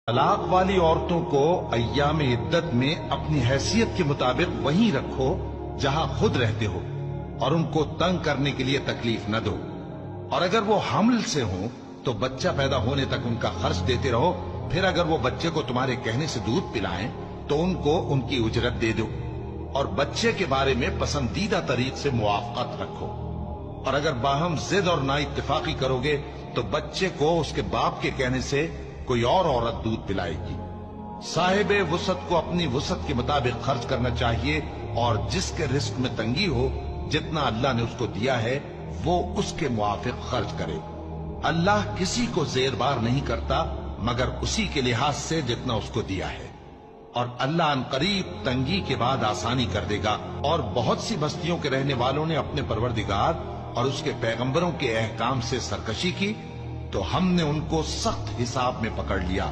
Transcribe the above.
طلاق والی عورتوں کو ایام عدت میں اپنی حیثیت کے مطابق وہیں رکھو جہاں خود رہتے ہو، اور ان کو تنگ کرنے کے لیے تکلیف نہ دو، اور اگر وہ حمل سے ہوں تو بچہ پیدا ہونے تک ان کا خرچ دیتے رہو، پھر اگر وہ بچے کو تمہارے کہنے سے دودھ پلائیں تو ان کو ان کی اجرت دے دو، اور بچے کے بارے میں پسندیدہ طریق سے موافقت رکھو، اور اگر باہم ضد اور نا اتفاقی کرو گے تو بچے کو اس کے باپ کے کہنے سے کوئی اور عورت دودھ پلائے گی۔ صاحب وسعت کو اپنی وسعت کے مطابق خرچ کرنا چاہیے، اور جس کے رزق میں تنگی ہو جتنا اللہ نے اس کو دیا ہے وہ اس کے موافق خرچ کرے۔ اللہ کسی کو زیر بار نہیں کرتا مگر اسی کے لحاظ سے جتنا اس کو دیا ہے، اور اللہ ان قریب تنگی کے بعد آسانی کر دے گا۔ اور بہت سی بستیوں کے رہنے والوں نے اپنے پروردگار اور اس کے پیغمبروں کے احکام سے سرکشی کی تو ہم نے ان کو سخت حساب میں پکڑ لیا۔